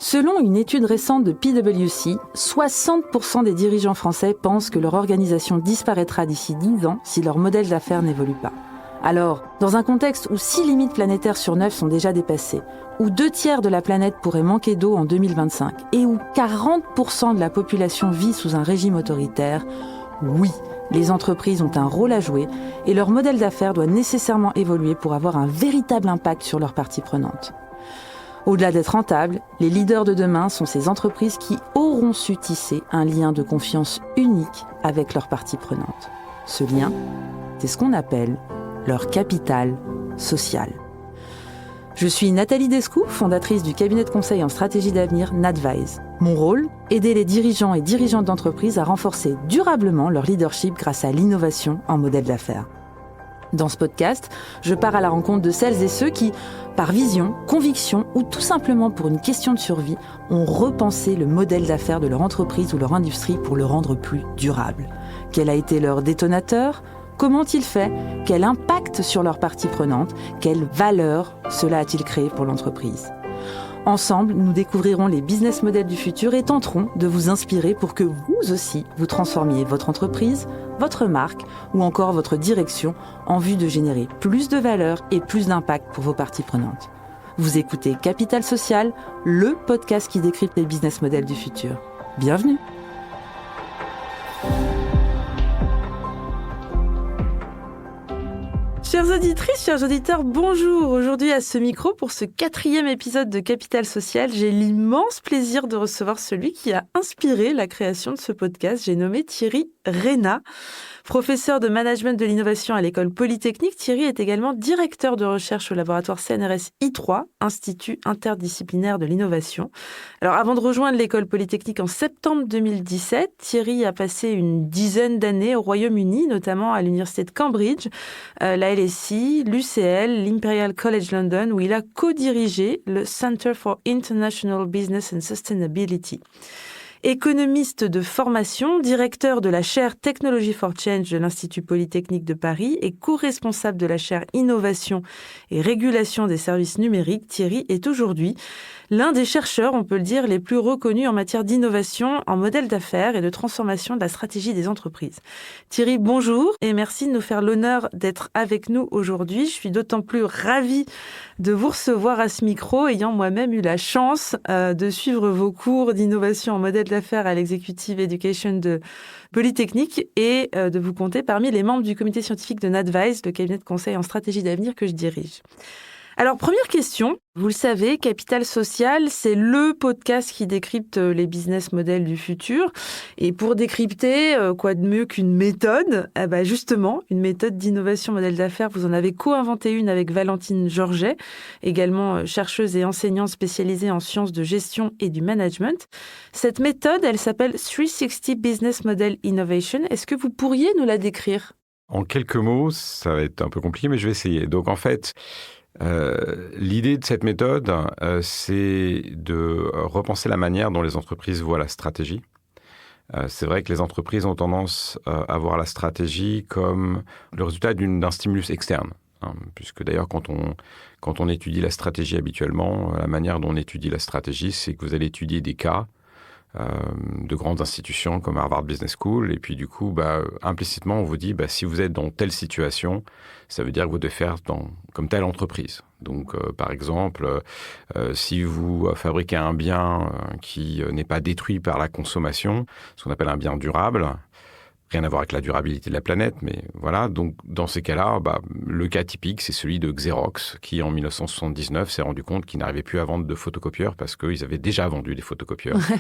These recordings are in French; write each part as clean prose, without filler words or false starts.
Selon une étude récente de PwC, 60% des dirigeants français pensent que leur organisation disparaîtra d'ici 10 ans si leur modèle d'affaires n'évolue pas. Alors, dans un contexte où 6 limites planétaires sur 9 sont déjà dépassées, où 2/3 de la planète pourrait manquer d'eau en 2025 et où 40% de la population vit sous un régime autoritaire, oui, les entreprises ont un rôle à jouer et leur modèle d'affaires doit nécessairement évoluer pour avoir un véritable impact sur leurs parties prenantes. Au-delà d'être rentables, les leaders de demain sont ces entreprises qui auront su tisser un lien de confiance unique avec leurs parties prenantes. Ce lien, c'est ce qu'on appelle leur capital social. Je suis Nathalie Descoux, fondatrice du cabinet de conseil en stratégie d'avenir Nadvise. Mon rôle, aider les dirigeants et dirigeantes d'entreprises à renforcer durablement leur leadership grâce à l'innovation en modèle d'affaires. Dans ce podcast, je pars à la rencontre de celles et ceux qui, par vision, conviction ou tout simplement pour une question de survie, ont repensé le modèle d'affaires de leur entreprise ou leur industrie pour le rendre plus durable. Quel a été leur détonateur ? Comment ont-ils fait ? Quel impact sur leurs parties prenantes ? Quelle valeur cela a-t-il créé pour l'entreprise ? Ensemble, nous découvrirons les business models du futur et tenterons de vous inspirer pour que vous aussi, vous transformiez votre entreprise, votre marque ou encore votre direction en vue de générer plus de valeur et plus d'impact pour vos parties prenantes. Vous écoutez Capital Social, le podcast qui décrypte les business models du futur. Bienvenue! Chères auditrices, chers auditeurs, bonjour. Aujourd'hui à ce micro, pour ce 4e épisode de Capital Social, j'ai l'immense plaisir de recevoir celui qui a inspiré la création de ce podcast. J'ai nommé Thierry Reyna. Professeur de management de l'innovation à l'école Polytechnique, Thierry est également directeur de recherche au laboratoire CNRS I3, Institut interdisciplinaire de l'innovation. Alors, avant de rejoindre l'école Polytechnique en septembre 2017, Thierry a passé une dizaine d'années au Royaume-Uni, notamment à l'université de Cambridge, la LSE, l'UCL, l'Imperial College London, où il a co-dirigé le Center for International Business and Sustainability. Économiste de formation, directeur de la chaire Technology for Change de l'Institut Polytechnique de Paris et co-responsable de la chaire Innovation et Régulation des services numériques, Thierry est aujourd'hui l'un des chercheurs, on peut le dire, les plus reconnus en matière d'innovation, en modèle d'affaires et de transformation de la stratégie des entreprises. Thierry, bonjour et merci de nous faire l'honneur d'être avec nous aujourd'hui. Je suis d'autant plus ravie de vous recevoir à ce micro, ayant moi-même eu la chance de suivre vos cours d'innovation en modèle d'affaires à l'Executive Education de Polytechnique et de vous compter parmi les membres du comité scientifique de Nadvise, le cabinet de conseil en stratégie d'avenir que je dirige. Alors, première question, vous le savez, Capital Social, c'est le podcast qui décrypte les business models du futur. Et pour décrypter, quoi de mieux qu'une méthode ? Justement, une méthode d'innovation modèle d'affaires, vous en avez co-inventé une avec Valentine Georget, également chercheuse et enseignante spécialisée en sciences de gestion et du management. Cette méthode, elle s'appelle 360 Business Model Innovation. Est-ce que vous pourriez nous la décrire ? En quelques mots, ça va être un peu compliqué, mais je vais essayer. Donc en fait, l'idée de cette méthode, c'est de repenser la manière dont les entreprises voient la stratégie. C'est vrai que les entreprises ont tendance à voir la stratégie comme le résultat d'un stimulus externe. Puisque d'ailleurs, quand on étudie la stratégie habituellement, la manière dont on étudie la stratégie, c'est que vous allez étudier des cas de grandes institutions comme Harvard Business School. Et puis du coup, implicitement, on vous dit, si vous êtes dans telle situation, ça veut dire que vous devez faire comme telle entreprise. Donc, par exemple, si vous fabriquez un bien qui n'est pas détruit par la consommation, ce qu'on appelle un bien durable, rien à voir avec la durabilité de la planète, mais voilà. Donc, dans ces cas-là, le cas typique, c'est celui de Xerox, qui, en 1979, s'est rendu compte qu'il n'arrivait plus à vendre de photocopieurs parce qu'ils avaient déjà vendu des photocopieurs. Ouais.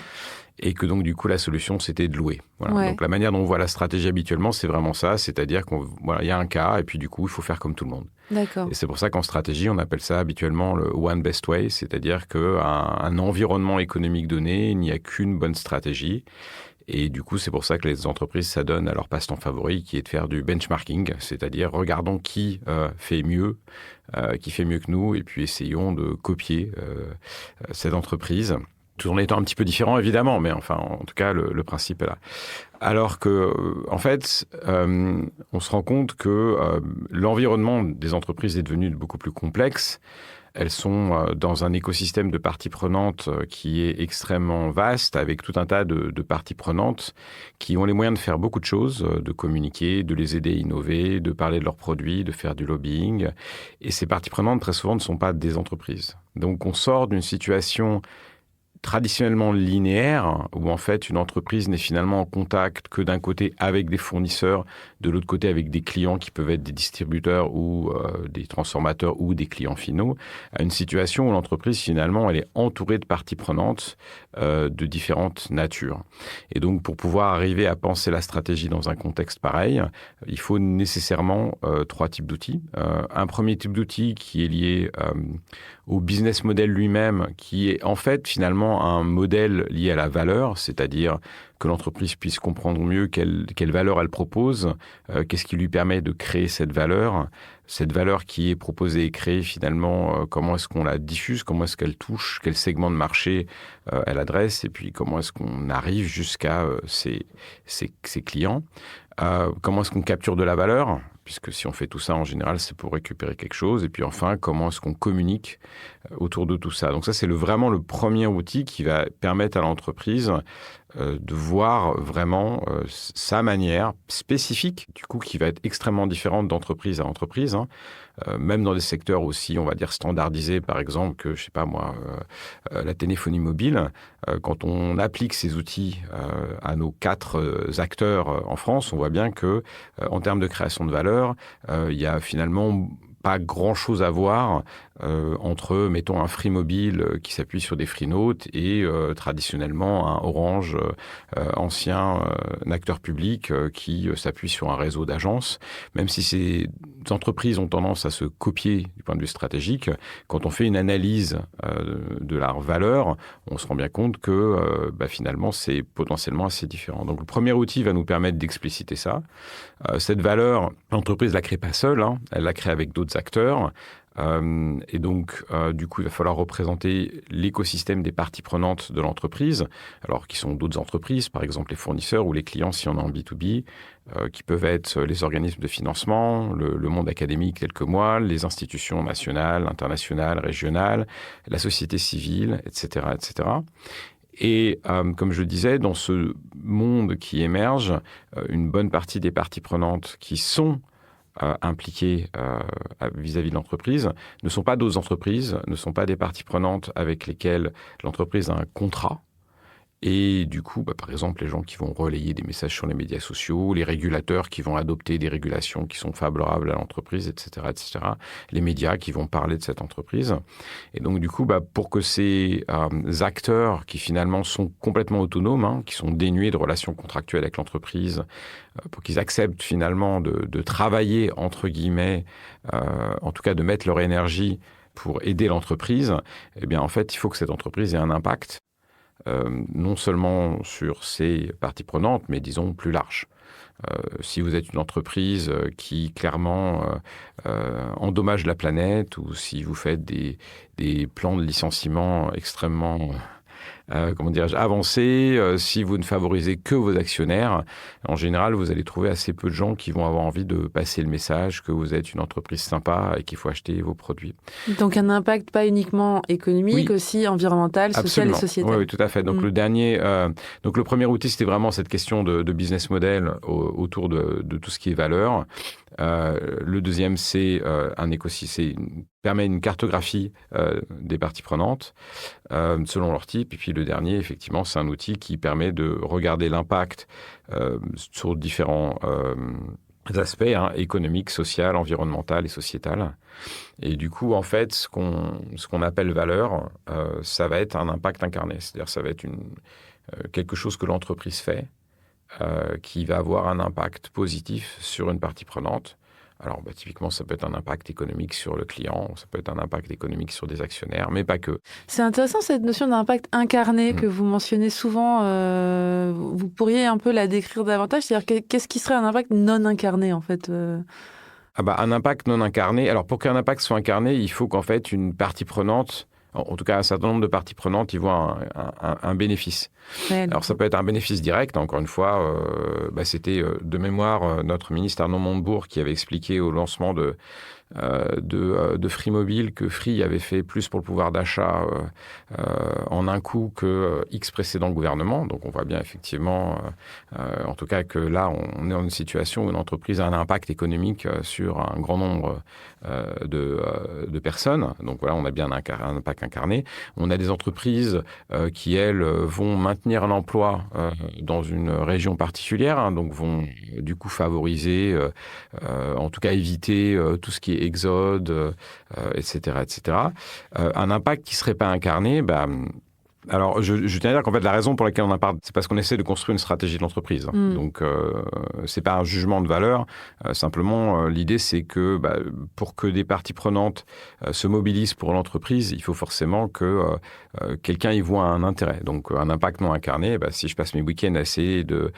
Et que donc, du coup, la solution, c'était de louer. Voilà. Ouais. Donc, la manière dont on voit la stratégie habituellement, c'est vraiment ça. C'est-à-dire qu'il y a un cas, et puis du coup, il faut faire comme tout le monde. D'accord. Et c'est pour ça qu'en stratégie, on appelle ça habituellement le one best way, c'est-à-dire qu'un environnement économique donné, il n'y a qu'une bonne stratégie. Et du coup, c'est pour ça que les entreprises s'adonnent à leur passe-temps favori, qui est de faire du benchmarking, c'est-à-dire regardons qui fait mieux que nous, et puis essayons de copier cette entreprise, tout en étant un petit peu différent, évidemment, mais enfin, en tout cas, le principe est là. Alors que, en fait, on se rend compte que l'environnement des entreprises est devenu beaucoup plus complexe, Elles sont dans un écosystème de parties prenantes qui est extrêmement vaste, avec tout un tas de parties prenantes qui ont les moyens de faire beaucoup de choses, de communiquer, de les aider à innover, de parler de leurs produits, de faire du lobbying. Et ces parties prenantes, très souvent, ne sont pas des entreprises. Donc, on sort d'une situation traditionnellement linéaire, où en fait une entreprise n'est finalement en contact que d'un côté avec des fournisseurs, de l'autre côté avec des clients qui peuvent être des distributeurs ou des transformateurs ou des clients finaux, à une situation où l'entreprise finalement elle est entourée de parties prenantes de différentes natures. Et donc pour pouvoir arriver à penser la stratégie dans un contexte pareil, il faut nécessairement trois types d'outils. Un premier type d'outil qui est lié au business model lui-même, qui est en fait finalement un modèle lié à la valeur, c'est-à-dire que l'entreprise puisse comprendre mieux quelle valeur elle propose, qu'est-ce qui lui permet de créer cette valeur qui est proposée et créée finalement, comment est-ce qu'on la diffuse, comment est-ce qu'elle touche, quel segment de marché elle adresse, et puis comment est-ce qu'on arrive jusqu'à ses clients. Comment est-ce qu'on capture de la valeur ? Puisque si on fait tout ça, en général, c'est pour récupérer quelque chose. Et puis enfin, comment est-ce qu'on communique autour de tout ça ? Donc ça, c'est vraiment le premier outil qui va permettre à l'entreprise de voir vraiment sa manière spécifique, du coup, qui va être extrêmement différente d'entreprise à entreprise, hein. Même dans des secteurs aussi, on va dire, standardisés, par exemple, que, je sais pas moi, la téléphonie mobile. Quand on applique ces outils à nos 4 acteurs en France, on voit bien que, en termes de création de valeur, il y a finalement pas grand-chose à voir entre, mettons, un Free Mobile qui s'appuie sur des Freenote et traditionnellement un Orange ancien, un acteur public qui s'appuie sur un réseau d'agences. Même si ces entreprises ont tendance à se copier du point de vue stratégique, quand on fait une analyse de leur valeur, on se rend bien compte que finalement, c'est potentiellement assez différent. Donc, le premier outil va nous permettre d'expliciter ça. Cette valeur, l'entreprise ne la crée pas seule, hein, elle la crée avec d'autres acteurs. Et donc, du coup, il va falloir représenter l'écosystème des parties prenantes de l'entreprise, alors qui sont d'autres entreprises, par exemple les fournisseurs ou les clients si on est en B2B, qui peuvent être les organismes de financement, le monde académique tel que moi, les institutions nationales, internationales, régionales, la société civile, etc., etc. Et comme je le disais, dans ce monde qui émerge, une bonne partie des parties prenantes qui sont impliquées vis-à-vis de l'entreprise ne sont pas d'autres entreprises, ne sont pas des parties prenantes avec lesquelles l'entreprise a un contrat. Et du coup, par exemple, les gens qui vont relayer des messages sur les médias sociaux, les régulateurs qui vont adopter des régulations qui sont favorables à l'entreprise, etc., etc., les médias qui vont parler de cette entreprise. Et donc, du coup, pour que ces acteurs qui finalement sont complètement autonomes, hein, qui sont dénués de relations contractuelles avec l'entreprise, pour qu'ils acceptent finalement de travailler, entre guillemets, en tout cas de mettre leur énergie pour aider l'entreprise, eh bien, en fait, il faut que cette entreprise ait un impact. Non seulement sur ses parties prenantes, mais disons plus large. Si vous êtes une entreprise qui clairement endommage la planète, ou si vous faites des plans de licenciement extrêmement avancés, si vous ne favorisez que vos actionnaires, en général, vous allez trouver assez peu de gens qui vont avoir envie de passer le message que vous êtes une entreprise sympa et qu'il faut acheter vos produits. Donc un impact pas uniquement économique, oui, aussi environnemental, social et sociétal. Oui, tout à fait. Donc le premier outil, c'était vraiment cette question de business model autour de tout ce qui est valeur. Le deuxième, c'est un écosystème, permet une cartographie des parties prenantes selon leur type. Et puis le dernier, effectivement, c'est un outil qui permet de regarder l'impact sur différents aspects, hein, économiques, social, environnemental et sociétal. Et du coup, en fait, ce qu'on appelle valeur, ça va être un impact incarné. C'est-à-dire ça va être quelque chose que l'entreprise fait, qui va avoir un impact positif sur une partie prenante. Alors, typiquement, ça peut être un impact économique sur le client, ça peut être un impact économique sur des actionnaires, mais pas que. C'est intéressant cette notion d'impact incarné que vous mentionnez souvent. Vous pourriez un peu la décrire davantage? C'est-à-dire, qu'est-ce qui serait un impact non incarné, en fait Un impact non incarné. Alors, pour qu'un impact soit incarné, il faut qu'en fait, une partie prenante, en tout cas un certain nombre de parties prenantes, ils voient un bénéfice. Alors ça peut être un bénéfice direct, encore une fois, c'était de mémoire notre ministre Arnaud Montebourg qui avait expliqué au lancement de Free Mobile que Free avait fait plus pour le pouvoir d'achat en un coup que X précédent gouvernement. Donc on voit bien effectivement, en tout cas que là on est dans une situation où une entreprise a un impact économique sur un grand nombre de personnes. Donc voilà, on a bien un impact incarné. On a des entreprises qui, elles, vont maintenir l'emploi dans une région particulière, hein, donc vont du coup favoriser, en tout cas éviter tout ce qui est exode, etc., etc. Un impact qui ne serait pas incarné, alors, je tiens à dire qu'en fait, la raison pour laquelle on en parle, c'est parce qu'on essaie de construire une stratégie de l'entreprise. Donc, c'est pas un jugement de valeur. Simplement, l'idée, c'est que pour que des parties prenantes se mobilisent pour l'entreprise, il faut forcément que quelqu'un y voit un intérêt. Donc, un impact non incarné, si je passe mes week-ends à essayer de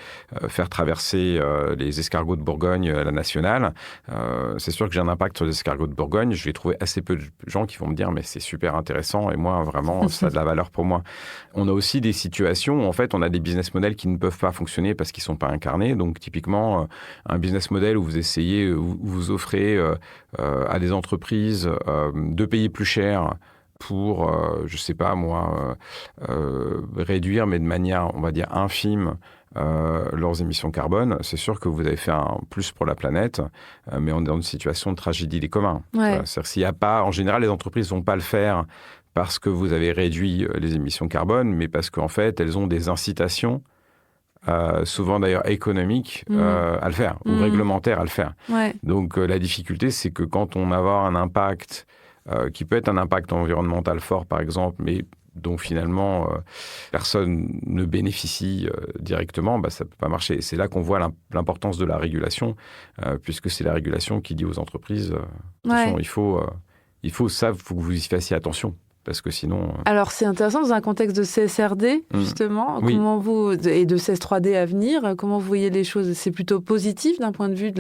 faire traverser les escargots de Bourgogne à la nationale, c'est sûr que j'ai un impact sur les escargots de Bourgogne. Je vais trouver assez peu de gens qui vont me dire « mais c'est super intéressant et moi, vraiment, ça a de la valeur pour moi ». On a aussi des situations où, en fait, on a des business models qui ne peuvent pas fonctionner parce qu'ils ne sont pas incarnés. Donc, typiquement, un business model où vous essayez, où vous offrez à des entreprises de payer plus cher pour, je ne sais pas moi, réduire, mais de manière, on va dire, infime, leurs émissions carbone, c'est sûr que vous avez fait un plus pour la planète, mais on est dans une situation de tragédie des communs. Ouais. C'est-à-dire s'il y a pas, en général, les entreprises ne vont pas le faire parce que vous avez réduit les émissions carbone, mais parce qu'en fait, elles ont des incitations, souvent d'ailleurs économiques, à le faire, ou réglementaires à le faire. Ouais. Donc la difficulté, c'est que quand on a un impact, qui peut être un impact environnemental fort, par exemple, mais dont finalement personne ne bénéficie directement, ça ne peut pas marcher. Et c'est là qu'on voit l'importance de la régulation, puisque c'est la régulation qui dit aux entreprises, attention, il faut que vous y fassiez attention. Parce que sinon... Alors, c'est intéressant, dans un contexte de CSRD, justement, oui. Et de CS3D à venir, comment vous voyez les choses? C'est plutôt positif d'un point de vue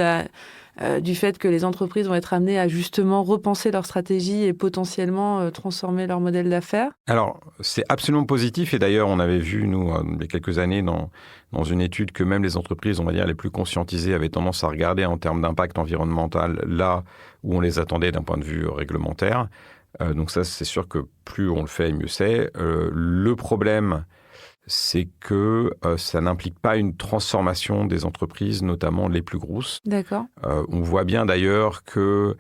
du fait que les entreprises vont être amenées à justement repenser leur stratégie et potentiellement transformer leur modèle d'affaires? Alors, c'est absolument positif. Et d'ailleurs, on avait vu, nous, il y a quelques années, dans une étude, que même les entreprises, on va dire, les plus conscientisées avaient tendance à regarder en termes d'impact environnemental là où on les attendait d'un point de vue réglementaire. Donc ça, c'est sûr que plus on le fait, mieux c'est. Le problème, c'est que ça n'implique pas une transformation des entreprises, notamment les plus grosses. D'accord. On voit bien d'ailleurs que...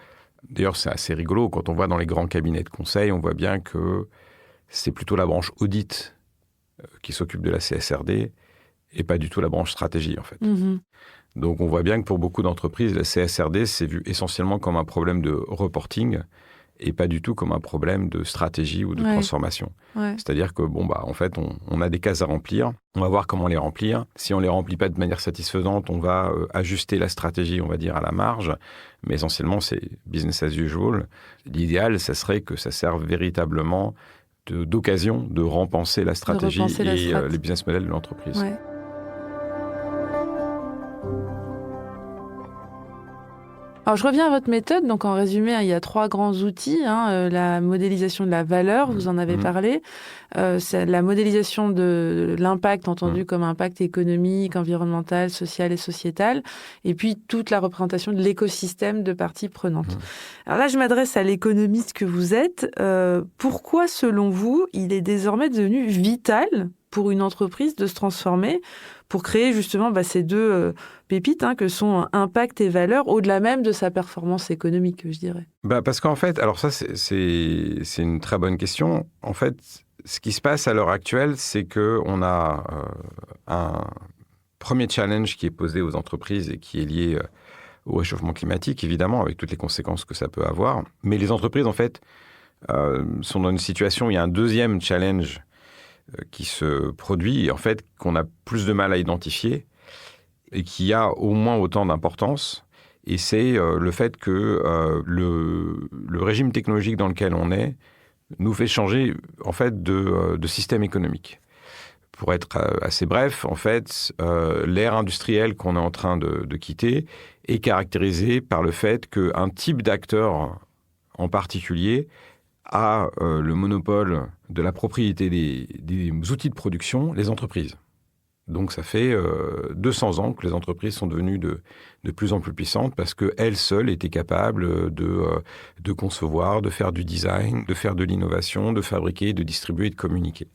D'ailleurs, c'est assez rigolo. Quand on voit dans les grands cabinets de conseil, on voit bien que c'est plutôt la branche audit qui s'occupe de la CSRD et pas du tout la branche stratégie, en fait. Donc, on voit bien que pour beaucoup d'entreprises, la CSRD, c'est vu essentiellement comme un problème de reporting et pas du tout comme un problème de stratégie ou de transformation. Ouais. C'est-à-dire que, en fait, on a des cases à remplir. On va voir comment les remplir. Si on ne les remplit pas de manière satisfaisante, on va ajuster la stratégie, on va dire, à la marge. Mais essentiellement, c'est business as usual. L'idéal, ça serait que ça serve véritablement d'occasion de repenser la stratégie et les business models de l'entreprise. Ouais. Alors, je reviens à votre méthode. Donc, en résumé, il y a 3 grands outils. La modélisation de la valeur, vous en avez parlé. C'est la modélisation de l'impact, entendu comme impact économique, environnemental, social et sociétal. Et puis, toute la représentation de l'écosystème de parties prenantes. Alors là, je m'adresse à l'économiste que vous êtes. Pourquoi, selon vous, il est désormais devenu vital pour une entreprise de se transformer pour créer justement ces 2 pépites que sont impact et valeur, au-delà même de sa performance économique, je dirais? Parce qu'en fait, alors ça, c'est une très bonne question. En fait, ce qui se passe à l'heure actuelle, c'est qu'on a un premier challenge qui est posé aux entreprises et qui est lié au réchauffement climatique, évidemment, avec toutes les conséquences que ça peut avoir. Mais les entreprises, en fait, sont dans une situation où il y a un deuxième challenge qui se produit et en fait qu'on a plus de mal à identifier et qui a au moins autant d'importance. Et c'est le fait que le régime technologique dans lequel on est nous fait changer en fait de système économique. Pour être assez bref, en fait, l'ère industrielle qu'on est en train de quitter est caractérisée par le fait qu'un type d'acteur en particulier a le monopole de la propriété des outils de production, les entreprises. Donc, ça fait 200 ans que les entreprises sont devenues de plus en plus puissantes parce qu'elles seules étaient capables de concevoir, de faire du design, de faire de l'innovation, de fabriquer, de distribuer et de communiquer.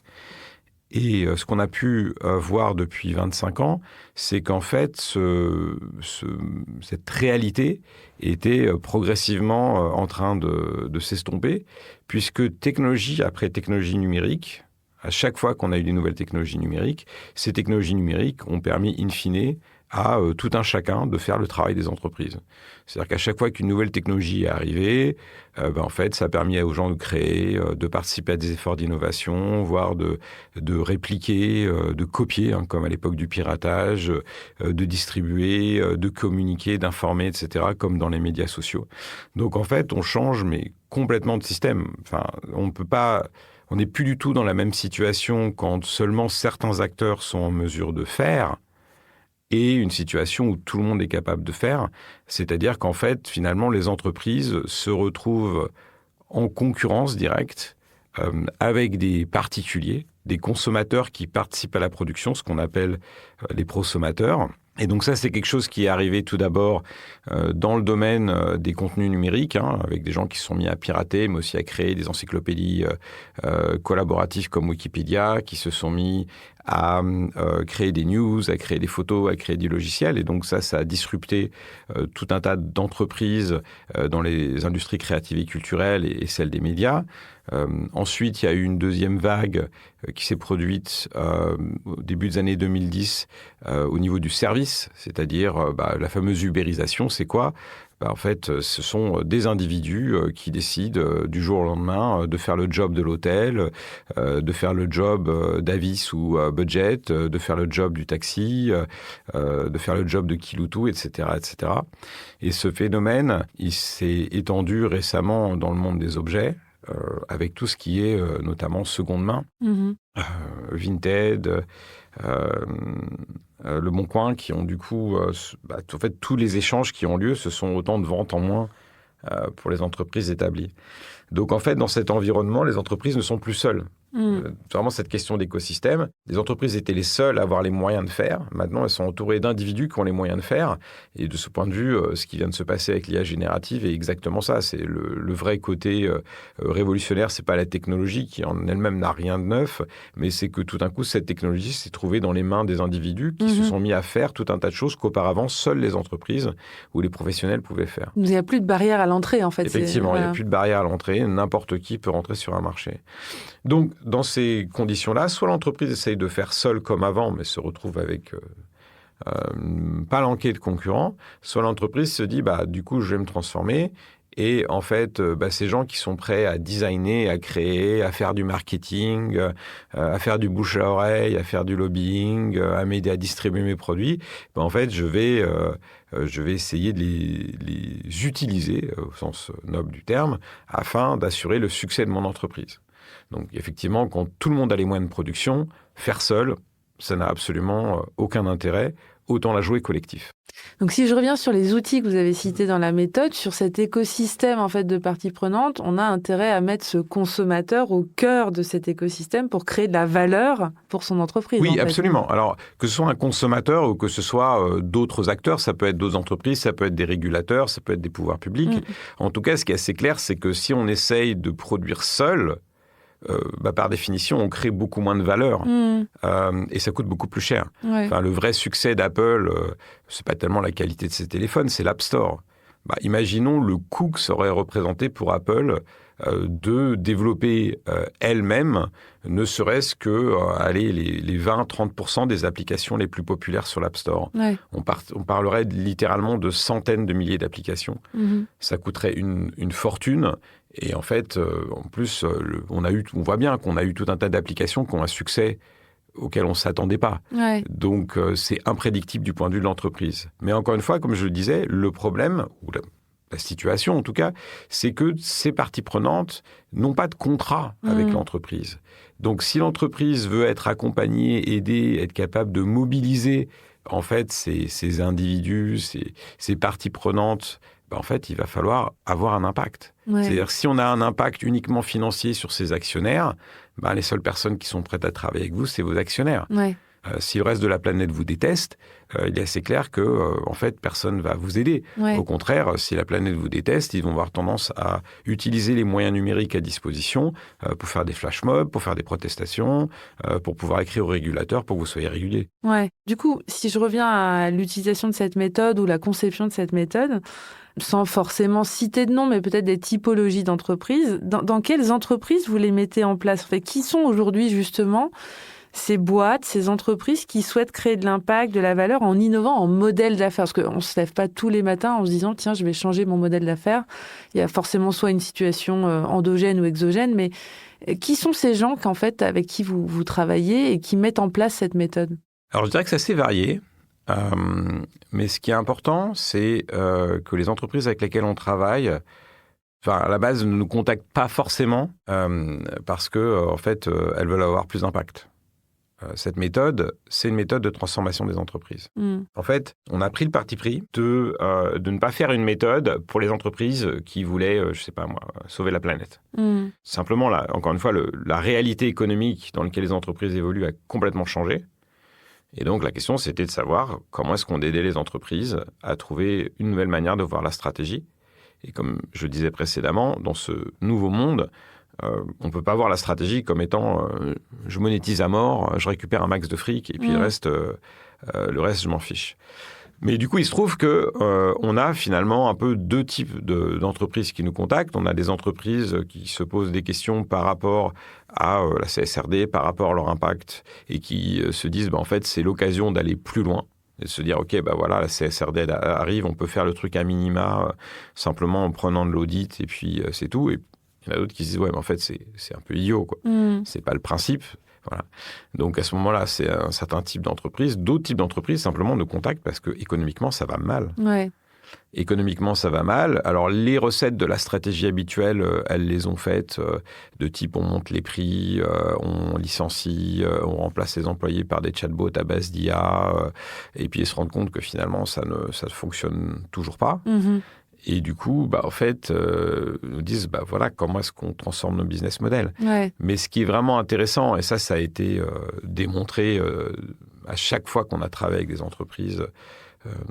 Et ce qu'on a pu voir depuis 25 ans, c'est qu'en fait, cette réalité était progressivement en train de s'estomper, puisque technologie après technologie numérique, à chaque fois qu'on a eu des nouvelles technologies numériques, ces technologies numériques ont permis, in fine, à tout un chacun de faire le travail des entreprises. C'est-à-dire qu'à chaque fois qu'une nouvelle technologie est arrivée, en fait, ça a permis aux gens de créer, de participer à des efforts d'innovation, voire de répliquer, de copier, comme à l'époque du piratage, de distribuer, de communiquer, d'informer, etc., comme dans les médias sociaux. Donc, en fait, on change, mais complètement de système. Enfin, on n'est plus du tout dans la même situation quand seulement certains acteurs sont en mesure de faire, et une situation où tout le monde est capable de faire. C'est-à-dire qu'en fait, finalement, les entreprises se retrouvent en concurrence directe avec des particuliers, des consommateurs qui participent à la production, ce qu'on appelle les prosommateurs. Et donc ça, c'est quelque chose qui est arrivé tout d'abord dans le domaine des contenus numériques, avec des gens qui se sont mis à pirater, mais aussi à créer des encyclopédies collaboratives comme Wikipédia, qui se sont mis à créer des news, à créer des photos, à créer des logiciels. Et donc ça a disrupté tout un tas d'entreprises dans les industries créatives et culturelles et celles des médias. Ensuite, il y a eu une deuxième vague qui s'est produite au début des années 2010 au niveau du service, c'est-à-dire la fameuse ubérisation. C'est quoi ? En fait, ce sont des individus qui décident du jour au lendemain de faire le job de l'hôtel, de faire le job d'Avis ou Budget, de faire le job du taxi, de faire le job de Kiloutou, etc., etc. Et ce phénomène, il s'est étendu récemment dans le monde des objets, avec tout ce qui est notamment seconde main, Vinted, Le Bon Coin, qui ont du coup, en fait, tous les échanges qui ont lieu, ce sont autant de ventes en moins pour les entreprises établies. Donc en fait, dans cet environnement, les entreprises ne sont plus seules. Vraiment cette question d'écosystème. Les entreprises étaient les seules à avoir les moyens de faire. Maintenant, elles sont entourées d'individus qui ont les moyens de faire. Et de ce point de vue, ce qui vient de se passer avec l'IA générative est exactement ça. C'est le vrai côté révolutionnaire. C'est pas la technologie qui en elle-même n'a rien de neuf, mais c'est que tout d'un coup, cette technologie s'est trouvée dans les mains des individus qui se sont mis à faire tout un tas de choses qu'auparavant, seules les entreprises ou les professionnels pouvaient faire. Il n'y a plus de barrière à l'entrée, en fait. Effectivement, il n'y a plus de barrière à l'entrée. N'importe qui peut rentrer sur un marché. Donc, dans ces conditions-là, soit l'entreprise essaye de faire seule comme avant, mais se retrouve avec palanquée de concurrents, soit l'entreprise se dit, du coup, je vais me transformer. Et en fait, ces gens qui sont prêts à designer, à créer, à faire du marketing, à faire du bouche à oreille, à faire du lobbying, à m'aider à distribuer mes produits, en fait, je vais essayer de les utiliser, au sens noble du terme, afin d'assurer le succès de mon entreprise. Donc, effectivement, quand tout le monde a les moyens de production, faire seul, ça n'a absolument aucun intérêt. Autant la jouer collectif. Donc, si je reviens sur les outils que vous avez cités dans la méthode, sur cet écosystème en fait de parties prenantes, on a intérêt à mettre ce consommateur au cœur de cet écosystème pour créer de la valeur pour son entreprise. Oui, absolument. Alors, que ce soit un consommateur ou que ce soit d'autres acteurs, ça peut être d'autres entreprises, ça peut être des régulateurs, ça peut être des pouvoirs publics. En tout cas, ce qui est assez clair, c'est que si on essaye de produire seul, par définition, on crée beaucoup moins de valeur et ça coûte beaucoup plus cher. Ouais. Enfin, le vrai succès d'Apple, c'est pas tellement la qualité de ses téléphones, c'est l'App Store. Imaginons le coût que ça aurait représenté pour Apple de développer elle-même, ne serait-ce que les 20-30% des applications les plus populaires sur l'App Store. Ouais. On parlerait littéralement de centaines de milliers d'applications. Ça coûterait une fortune. Et en fait, en plus, on voit bien qu'on a eu tout un tas d'applications qui ont un succès auquel on ne s'attendait pas. Ouais. Donc, c'est imprédictible du point de vue de l'entreprise. Mais encore une fois, comme je le disais, le problème, ou la situation en tout cas, c'est que ces parties prenantes n'ont pas de contrat avec l'entreprise. Donc, si l'entreprise veut être accompagnée, aidée, être capable de mobiliser en fait ces individus, ces parties prenantes, en fait, il va falloir avoir un impact. Ouais. C'est-à-dire, si on a un impact uniquement financier sur ces actionnaires, les seules personnes qui sont prêtes à travailler avec vous, c'est vos actionnaires. Ouais. Si le reste de la planète vous déteste, il est assez clair que, en fait, personne ne va vous aider. Ouais. Au contraire, si la planète vous déteste, ils vont avoir tendance à utiliser les moyens numériques à disposition pour faire des flash mobs, pour faire des protestations, pour pouvoir écrire aux régulateurs pour que vous soyez réguliers. Ouais. Du coup, si je reviens à l'utilisation de cette méthode ou la conception de cette méthode, sans forcément citer de nom, mais peut-être des typologies d'entreprises, dans quelles entreprises vous les mettez en place? En fait, qui sont aujourd'hui justement ces boîtes, ces entreprises qui souhaitent créer de l'impact, de la valeur en innovant en modèle d'affaires? Parce qu'on ne se lève pas tous les matins en se disant « Tiens, je vais changer mon modèle d'affaires ». Il y a forcément soit une situation endogène ou exogène, mais qui sont ces gens qu'en fait, avec qui vous travaillez et qui mettent en place cette méthode? Alors, je dirais que c'est assez varié. Mais ce qui est important, c'est que les entreprises avec lesquelles on travaille, à la base, ne nous contactent pas forcément parce que, en fait, elles veulent avoir plus d'impact. Cette méthode, c'est une méthode de transformation des entreprises. En fait, on a pris le parti pris de ne pas faire une méthode pour les entreprises qui voulaient, je sais pas moi, sauver la planète. Simplement, là, encore une fois, la réalité économique dans laquelle les entreprises évoluent a complètement changé. Et donc, la question, c'était de savoir comment est-ce qu'on aidait les entreprises à trouver une nouvelle manière de voir la stratégie. Et comme je disais précédemment, dans ce nouveau monde, on ne peut pas voir la stratégie comme étant je monétise à mort, je récupère un max de fric et puis le reste, je m'en fiche. Mais du coup, il se trouve qu'on a finalement un peu deux types d'entreprises qui nous contactent. On a des entreprises qui se posent des questions par rapport à la CSRD, par rapport à leur impact, et qui se disent, en fait, c'est l'occasion d'aller plus loin. Et de se dire, OK, voilà, la CSRD arrive, on peut faire le truc à minima, simplement en prenant de l'audit, et puis c'est tout. Et il y en a d'autres qui se disent, ouais, mais en fait, c'est un peu idiot, quoi. C'est pas le principe. Voilà. Donc, à ce moment-là, c'est un certain type d'entreprise. D'autres types d'entreprises, simplement, nous contactent parce que économiquement, ça va mal. Ouais. Économiquement, ça va mal. Alors, les recettes de la stratégie habituelle, elles les ont faites de type on monte les prix, on licencie, on remplace les employés par des chatbots à base d'IA, et puis ils se rendent compte que finalement, ça ne fonctionne toujours pas. Et du coup, en fait, nous disent, voilà, comment est-ce qu'on transforme nos business models. Ouais. Mais ce qui est vraiment intéressant, et ça a été démontré à chaque fois qu'on a travaillé avec des entreprises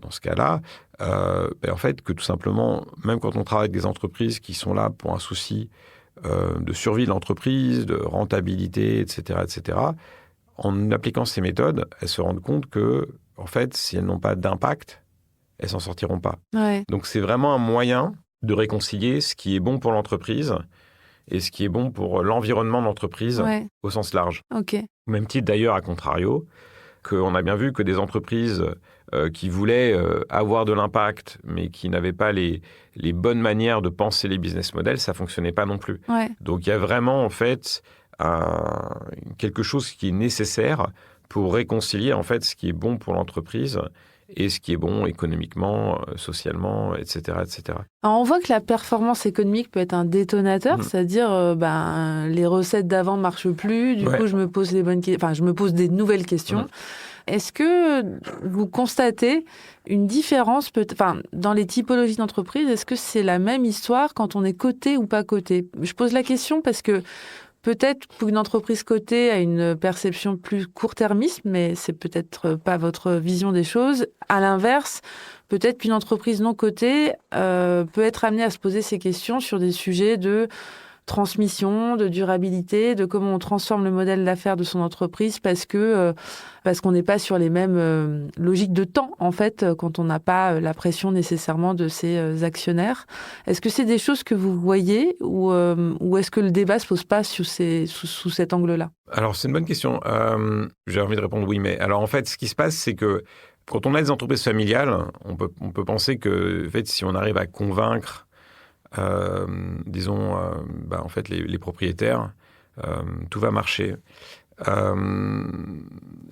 dans ce cas-là, en fait, que tout simplement, même quand on travaille avec des entreprises qui sont là pour un souci de survie de l'entreprise, de rentabilité, etc., en appliquant ces méthodes, elles se rendent compte que, en fait, si elles n'ont pas d'impact, elles s'en sortiront pas. Ouais. Donc, c'est vraiment un moyen de réconcilier ce qui est bon pour l'entreprise et ce qui est bon pour l'environnement de l'entreprise au sens large. OK. Au même titre, d'ailleurs, à contrario, qu'on a bien vu que des entreprises qui voulaient avoir de l'impact, mais qui n'avaient pas les bonnes manières de penser les business models, ça ne fonctionnait pas non plus. Ouais. Donc, il y a vraiment, en fait, quelque chose qui est nécessaire pour réconcilier, en fait, ce qui est bon pour l'entreprise et ce qui est bon économiquement, socialement, etc., etc. Alors, on voit que la performance économique peut être un détonateur, c'est-à-dire les recettes d'avant ne marchent plus, du coup je me pose je me pose des nouvelles questions. Est-ce que vous constatez une différence dans les typologies d'entreprises? Est-ce que c'est la même histoire quand on est coté ou pas coté? Je pose la question parce que peut-être qu'une entreprise cotée a une perception plus court-termiste, mais c'est peut-être pas votre vision des choses. À l'inverse, peut-être qu'une entreprise non cotée peut être amenée à se poser ces questions sur des sujets de transmission, de durabilité, de comment on transforme le modèle d'affaires de son entreprise parce qu'on n'est pas sur les mêmes logiques de temps, en fait, quand on n'a pas la pression nécessairement de ses actionnaires. Est-ce que c'est des choses que vous voyez ou est-ce que le débat ne se pose pas sous cet angle-là? Alors, c'est une bonne question. J'ai envie de répondre oui, mais alors en fait, ce qui se passe, c'est que quand on a des entreprises familiales, on peut penser que en fait, si on arrive à convaincre en fait, les propriétaires, tout va marcher.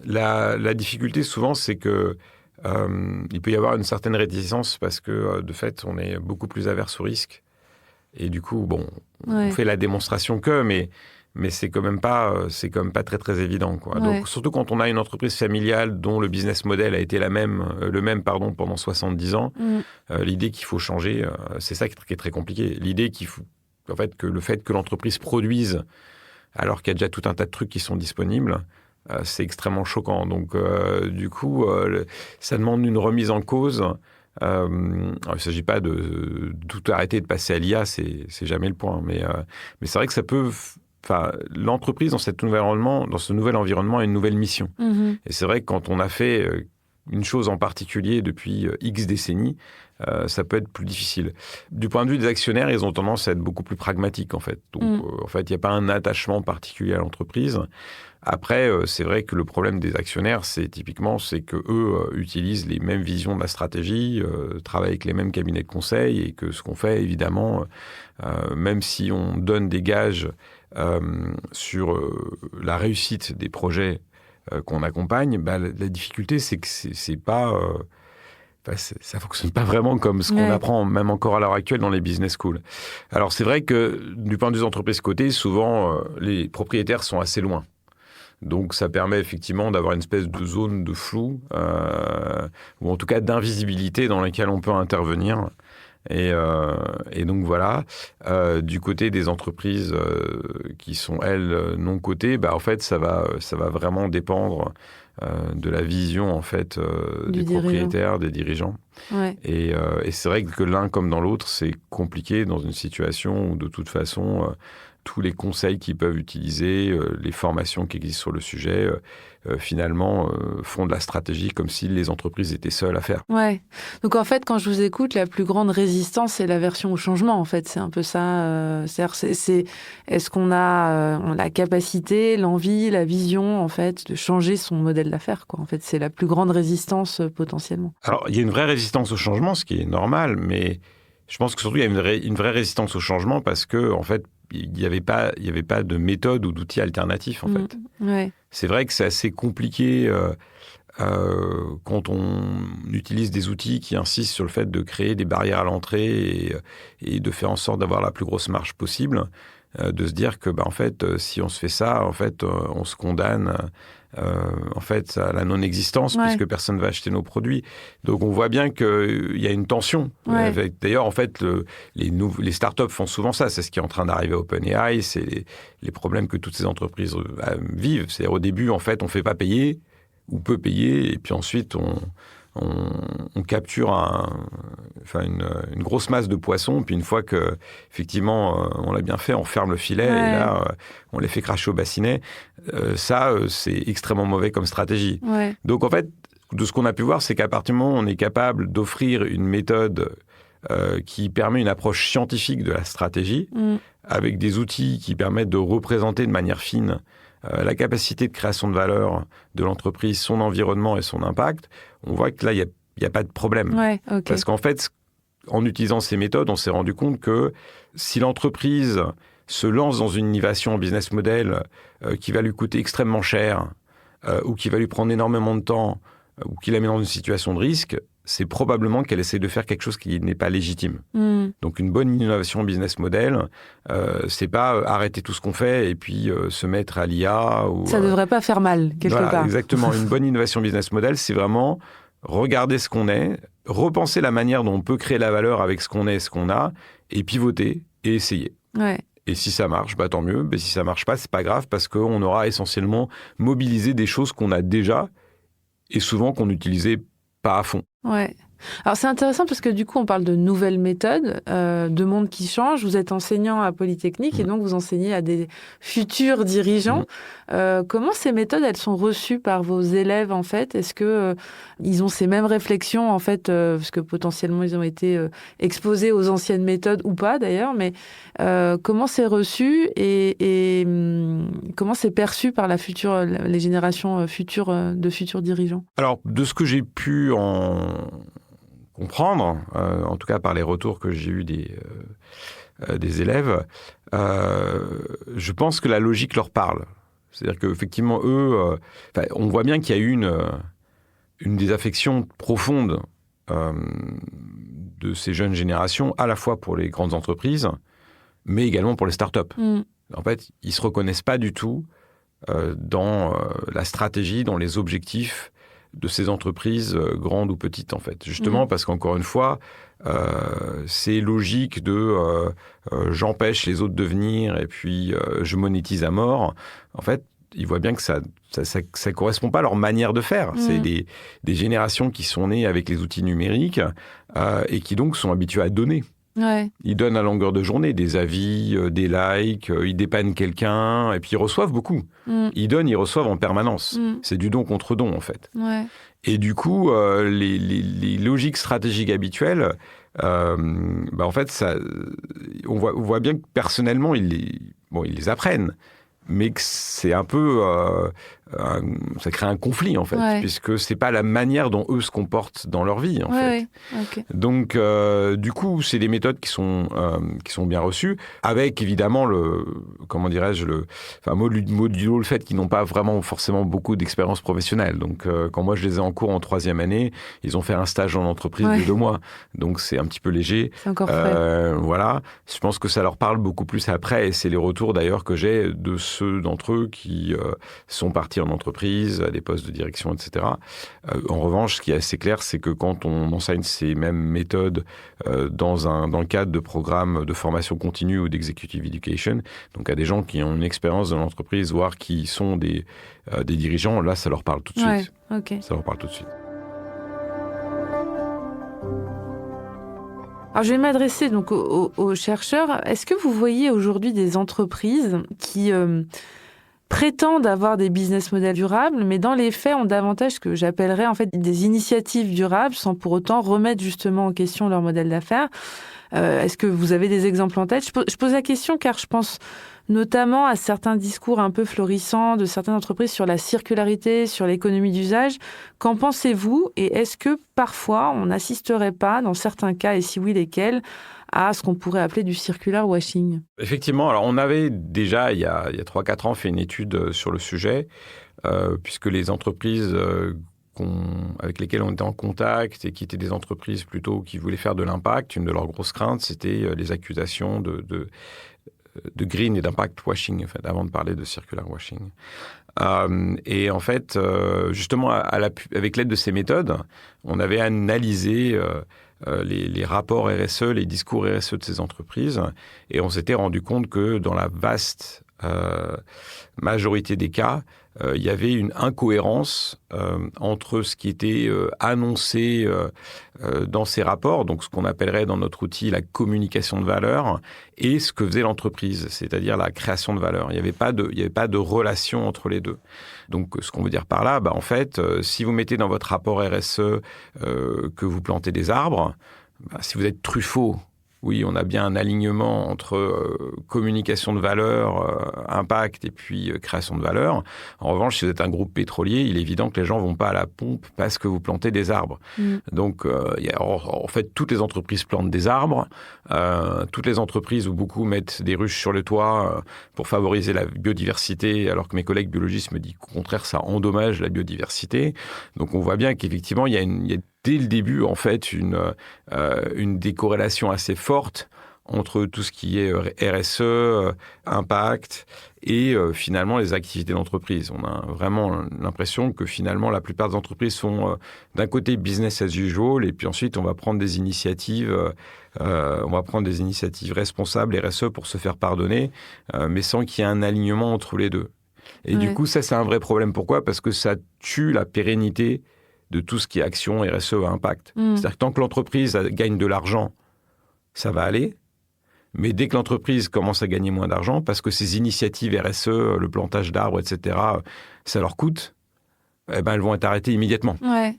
La difficulté, souvent, c'est que il peut y avoir une certaine réticence parce que, de fait, on est beaucoup plus averse au risque. Et du coup, on fait la démonstration mais c'est quand même pas très, très évident, quoi. Donc, surtout quand on a une entreprise familiale dont le business model a été le même pendant 70 ans, l'idée qu'il faut changer, c'est ça qui est très compliqué. L'idée que le fait que l'entreprise produise alors qu'il y a déjà tout un tas de trucs qui sont disponibles, c'est extrêmement choquant. Donc, du coup, ça demande une remise en cause. Alors, il ne s'agit pas de tout arrêter de passer à l'IA, c'est jamais le point. Mais c'est vrai que ça peut... l'entreprise, dans ce nouvel environnement, a une nouvelle mission. Mmh. Et c'est vrai que quand on a fait une chose en particulier depuis X décennies, ça peut être plus difficile. Du point de vue des actionnaires, ils ont tendance à être beaucoup plus pragmatiques, en fait. Donc, en fait, il n'y a pas un attachement particulier à l'entreprise. Après, c'est vrai que le problème des actionnaires, c'est que eux utilisent les mêmes visions de la stratégie, travaillent avec les mêmes cabinets de conseil, et que ce qu'on fait, évidemment, même si on donne des gages sur la réussite des projets qu'on accompagne, la difficulté, c'est que c'est pas... ça fonctionne pas vraiment comme ce qu'on apprend, même encore à l'heure actuelle, dans les business schools. Alors, c'est vrai que, du point de vue des entreprises cotées, souvent, les propriétaires sont assez loin. Donc, ça permet effectivement d'avoir une espèce de zone de flou, ou en tout cas d'invisibilité dans laquelle on peut intervenir. Et donc, voilà. Du côté des entreprises qui sont, elles, non cotées, en fait, ça va vraiment dépendre de la vision, en fait, des propriétaires, des dirigeants. Ouais. Et c'est vrai que l'un comme dans l'autre, c'est compliqué dans une situation où, de toute façon... tous les conseils qu'ils peuvent utiliser, les formations qui existent sur le sujet, finalement, font de la stratégie comme si les entreprises étaient seules à faire. Ouais. Donc, en fait, quand je vous écoute, la plus grande résistance, c'est l'aversion au changement, en fait. C'est un peu ça. Est-ce qu'on a la capacité, l'envie, la vision, en fait, de changer son modèle d'affaires, quoi. En fait, c'est la plus grande résistance potentiellement. Alors, il y a une vraie résistance au changement, ce qui est normal, mais je pense que surtout, il y a une vraie résistance au changement parce que, en fait, il n'y avait pas de méthode ou d'outils alternatifs, en fait. Ouais. C'est vrai que c'est assez compliqué quand on utilise des outils qui insistent sur le fait de créer des barrières à l'entrée et de faire en sorte d'avoir la plus grosse marge possible, de se dire que, en fait, si on se fait ça, en fait, on se condamne en fait, à la non-existence, puisque personne ne va acheter nos produits. Donc, on voit bien qu'il y a une tension. D'ailleurs, en fait, les startups font souvent ça. C'est ce qui est en train d'arriver à OpenAI. C'est les problèmes que toutes ces entreprises vivent. C'est-à-dire, au début, en fait, on ne fait pas payer ou peu payer, et puis ensuite, on capture une grosse masse de poissons, puis une fois que effectivement on l'a bien fait, on ferme le filet et là on les fait cracher au bassinet. Ça, c'est extrêmement mauvais comme stratégie. Donc en fait, de ce qu'on a pu voir, c'est qu'à partir du moment où on est capable d'offrir une méthode qui permet une approche scientifique de la stratégie, avec des outils qui permettent de représenter de manière fine la capacité de création de valeur de l'entreprise, son environnement et son impact, on voit que là, il n'y a pas de problème. Parce qu'en fait, en utilisant ces méthodes, on s'est rendu compte que si l'entreprise se lance dans une innovation en business model qui va lui coûter extrêmement cher ou qui va lui prendre énormément de temps ou qui la met dans une situation de risque, c'est probablement qu'elle essaie de faire quelque chose qui n'est pas légitime. Donc, une bonne innovation business model, c'est pas arrêter tout ce qu'on fait et puis se mettre à l'IA. Ça devrait pas faire mal, quelque part. Exactement. Une bonne innovation business model, c'est vraiment regarder ce qu'on est, repenser la manière dont on peut créer la valeur avec ce qu'on est et ce qu'on a, et pivoter et essayer. Et si ça marche, tant mieux. Mais si ça marche pas, c'est pas grave parce qu'on aura essentiellement mobilisé des choses qu'on a déjà et souvent qu'on n'utilisait pas à fond. Alors, c'est intéressant parce que du coup, on parle de nouvelles méthodes, de monde qui change. Vous êtes enseignant à Polytechnique et donc vous enseignez à des futurs dirigeants. Comment ces méthodes, elles sont reçues par vos élèves, en fait? Est-ce que ils ont ces mêmes réflexions, en fait, parce que potentiellement, ils ont été exposés aux anciennes méthodes ou pas, d'ailleurs, mais comment c'est reçu et comment c'est perçu par les générations futures de futurs dirigeants? Alors, de ce que j'ai pu comprendre, en tout cas par les retours que j'ai eus des élèves, je pense que la logique leur parle. C'est-à-dire qu'effectivement, eux, on voit bien qu'il y a eu une désaffection profonde de ces jeunes générations, à la fois pour les grandes entreprises, mais également pour les startups. En fait, ils ne se reconnaissent pas du tout dans la stratégie, dans les objectifs de ces entreprises grandes ou petites, en fait. Justement parce qu'encore une fois, c'est logique de j'empêche les autres de venir et puis je monétise à mort. En fait, ils voient bien que ça correspond pas à leur manière de faire. C'est des générations qui sont nées avec les outils numériques et qui donc sont habituées à donner. Ouais. Ils donnent à longueur de journée des avis, des likes, ils dépannent quelqu'un, et puis ils reçoivent beaucoup. Ils donnent, ils reçoivent en permanence. C'est du don contre don, en fait. Ouais. Et du coup, les logiques stratégiques habituelles, en fait, on voit bien que personnellement, ils les apprennent. Mais que c'est un peu... ça crée un conflit, en fait, puisque c'est pas la manière dont eux se comportent dans leur vie, en fait. Okay. Donc, du coup, c'est des méthodes qui sont bien reçues, avec évidemment modulo le fait qu'ils n'ont pas vraiment forcément beaucoup d'expérience professionnelle. Donc, quand moi je les ai en cours en 3e année, ils ont fait un stage en entreprise de 2 mois. Donc, c'est un petit peu léger. C'est encore frais. Voilà. Je pense que ça leur parle beaucoup plus après, et c'est les retours d'ailleurs que j'ai de ceux d'entre eux qui sont partis en entreprise, à des postes de direction, etc. En revanche, ce qui est assez clair, c'est que quand on enseigne ces mêmes méthodes dans le cadre de programmes de formation continue ou d'executive education, donc à des gens qui ont une expérience dans l'entreprise, voire qui sont des dirigeants, là, ça leur parle tout de suite. Okay. Ça leur parle tout de suite. Alors, je vais m'adresser donc aux chercheurs. Est-ce que vous voyez aujourd'hui des entreprises qui prétendent avoir des business models durables, mais dans les faits ont davantage ce que j'appellerais en fait des initiatives durables, sans pour autant remettre justement en question leur modèle d'affaires? Est-ce que vous avez des exemples en tête? Je pose la question car je pense notamment à certains discours un peu florissants de certaines entreprises sur la circularité, sur l'économie d'usage. Qu'en pensez-vous? Et est-ce que parfois on n'assisterait pas, dans certains cas, et si oui, lesquels, à ce qu'on pourrait appeler du circular washing? Effectivement, alors on avait déjà, il y a 3-4 ans, fait une étude sur le sujet, puisque les entreprises avec lesquelles on était en contact et qui étaient des entreprises plutôt qui voulaient faire de l'impact, une de leurs grosses craintes, c'était les accusations de green et d'impact washing, en fait, avant de parler de circular washing. Et en fait, justement, avec l'aide de ces méthodes, on avait analysé les rapports RSE, les discours RSE de ces entreprises, et on s'était rendu compte que dans la vaste majorité des cas, il y avait une incohérence entre ce qui était annoncé dans ces rapports, donc ce qu'on appellerait dans notre outil la communication de valeur, et ce que faisait l'entreprise, c'est-à-dire la création de valeur. Il n'y avait pas de relation entre les deux. Donc, ce qu'on veut dire par là, en fait, si vous mettez dans votre rapport RSE que vous plantez des arbres, si vous êtes Truffaut, oui, on a bien un alignement entre communication de valeur, impact et puis création de valeur. En revanche, si vous êtes un groupe pétrolier, il est évident que les gens ne vont pas à la pompe parce que vous plantez des arbres. Donc, en fait, toutes les entreprises plantent des arbres. Toutes les entreprises où beaucoup mettent des ruches sur le toit pour favoriser la biodiversité, alors que mes collègues biologistes me disent qu'au contraire, ça endommage la biodiversité. Donc, on voit bien qu'effectivement, il y a dès le début, en fait, une décorrélation assez forte entre tout ce qui est RSE, impact et finalement les activités d'entreprise. On a vraiment l'impression que finalement la plupart des entreprises sont d'un côté business as usual et puis ensuite on va prendre des initiatives responsables RSE pour se faire pardonner, mais sans qu'il y ait un alignement entre les deux. Et du coup, ça c'est un vrai problème. Pourquoi ? Parce que ça tue la pérennité de tout ce qui est action RSE à impact. C'est-à-dire que tant que l'entreprise gagne de l'argent, ça va aller. Mais dès que l'entreprise commence à gagner moins d'argent, parce que ces initiatives RSE, le plantage d'arbres, etc., ça leur coûte, elles vont être arrêtées immédiatement.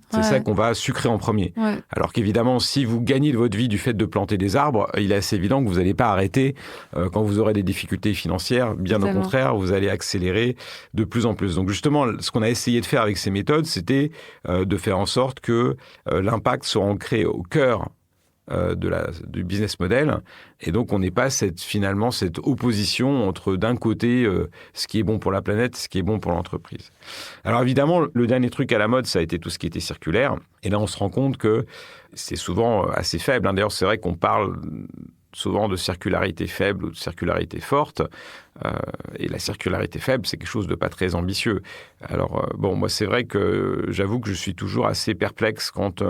C'est ça qu'on va sucrer en premier. Alors qu'évidemment, si vous gagnez de votre vie du fait de planter des arbres, il est assez évident que vous n'allez pas arrêter quand vous aurez des difficultés financières. Bien au contraire, vous allez accélérer de plus en plus. Donc justement, ce qu'on a essayé de faire avec ces méthodes, c'était de faire en sorte que l'impact soit ancré au cœur du business model, et donc on n'ait pas cette opposition entre d'un côté ce qui est bon pour la planète, ce qui est bon pour l'entreprise. Alors évidemment, le dernier truc à la mode, ça a été tout ce qui était circulaire, et là on se rend compte que c'est souvent assez faible. D'ailleurs, c'est vrai qu'on parle souvent de circularité faible ou de circularité forte. Et la circularité faible, c'est quelque chose de pas très ambitieux. Alors, moi, c'est vrai que j'avoue que je suis toujours assez perplexe quand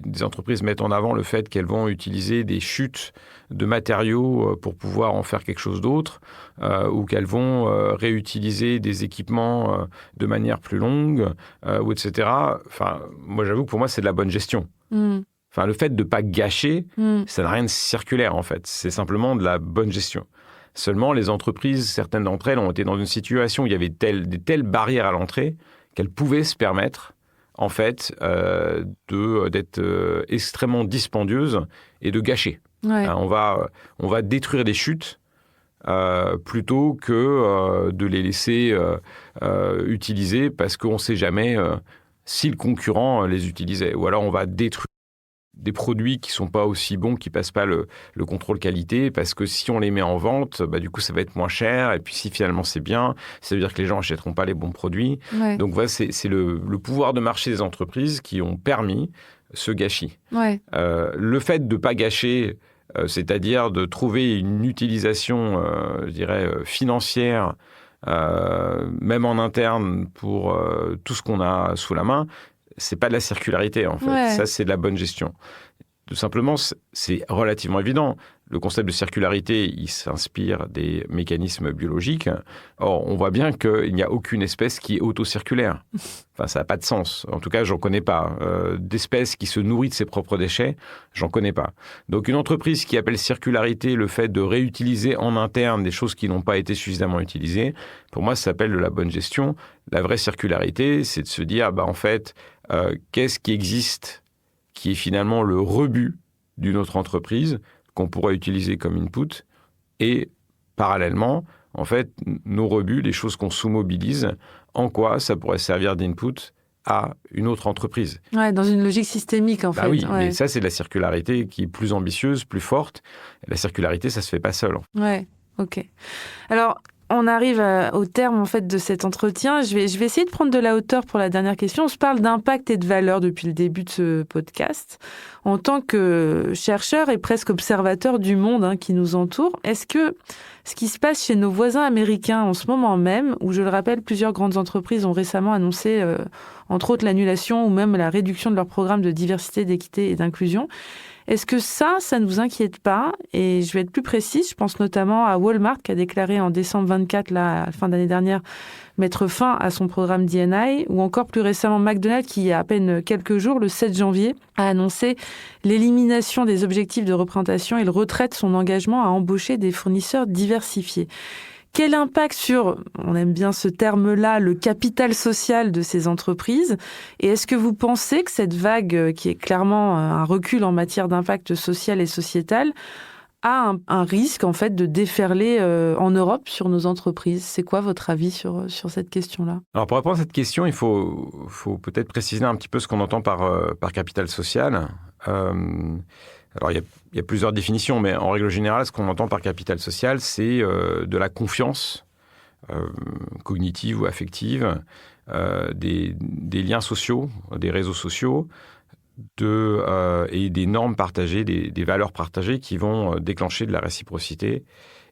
des entreprises mettent en avant le fait qu'elles vont utiliser des chutes de matériaux pour pouvoir en faire quelque chose d'autre, ou qu'elles vont réutiliser des équipements de manière plus longue, ou etc. Enfin, moi, j'avoue que pour moi, c'est de la bonne gestion. Enfin, le fait de ne pas gâcher, ça n'a rien de circulaire, en fait. C'est simplement de la bonne gestion. Seulement, les entreprises, certaines d'entre elles, ont été dans une situation où il y avait des telles barrières à l'entrée qu'elles pouvaient se permettre, en fait, d'être extrêmement dispendieuses et de gâcher. Ouais. On va détruire des chutes plutôt que de les laisser utiliser parce qu'on ne sait jamais si le concurrent les utilisait. Ou alors, on va détruire des produits qui ne sont pas aussi bons, qui ne passent pas le contrôle qualité, parce que si on les met en vente, du coup, ça va être moins cher. Et puis, si finalement c'est bien, ça veut dire que les gens n'achèteront pas les bons produits. Ouais. Donc, voilà, c'est le pouvoir de marché des entreprises qui ont permis ce gâchis. Ouais. Le fait de ne pas gâcher, c'est-à-dire de trouver une utilisation, je dirais, financière, même en interne, pour tout ce qu'on a sous la main, c'est pas de la circularité, en fait. Ouais. Ça, c'est de la bonne gestion. Tout simplement, c'est relativement évident. Le concept de circularité, il s'inspire des mécanismes biologiques. Or, on voit bien qu'il n'y a aucune espèce qui est autocirculaire. Enfin, ça n'a pas de sens. En tout cas, j'en connais pas. D'espèces qui se nourrissent de ses propres déchets, j'en connais pas. Donc, une entreprise qui appelle circularité le fait de réutiliser en interne des choses qui n'ont pas été suffisamment utilisées, pour moi, ça s'appelle de la bonne gestion. La vraie circularité, c'est de se dire, en fait, qu'est-ce qui existe qui est finalement le rebut d'une autre entreprise qu'on pourrait utiliser comme input, et parallèlement, en fait, nos rebuts, les choses qu'on sous-mobilise, en quoi ça pourrait servir d'input à une autre entreprise. Ouais, dans une logique systémique, en fait. Oui, ouais. mais ça, c'est de la circularité qui est plus ambitieuse, plus forte. La circularité, ça se fait pas seul. Ouais, ok. Alors, on arrive au terme en fait de cet entretien. Je vais essayer de prendre de la hauteur pour la dernière question. On se parle d'impact et de valeur depuis le début de ce podcast. En tant que chercheur et presque observateur du monde qui nous entoure, est-ce que ce qui se passe chez nos voisins américains en ce moment même, où je le rappelle, plusieurs grandes entreprises ont récemment annoncé, entre autres, l'annulation ou même la réduction de leur programme de diversité, d'équité et d'inclusion, est-ce que ça ne vous inquiète pas? Et je vais être plus précise, je pense notamment à Walmart qui a déclaré en décembre 24, là, à la fin d'année dernière, mettre fin à son programme D&I, ou encore plus récemment McDonald's qui, il y a à peine quelques jours, le 7 janvier, a annoncé l'élimination des objectifs de représentation et le retrait de son engagement à embaucher des fournisseurs diversifiés. Quel impact sur, on aime bien ce terme-là, le capital social de ces entreprises? Et est-ce que vous pensez que cette vague, qui est clairement un recul en matière d'impact social et sociétal, a un risque en fait de déferler en Europe sur nos entreprises? C'est quoi votre avis sur cette question-là? Alors pour répondre à cette question, il faut peut-être préciser un petit peu ce qu'on entend par capital social. Alors, il y a plusieurs définitions, mais en règle générale, ce qu'on entend par capital social, c'est de la confiance cognitive ou affective, des liens sociaux, des réseaux sociaux, et des normes partagées, des valeurs partagées qui vont déclencher de la réciprocité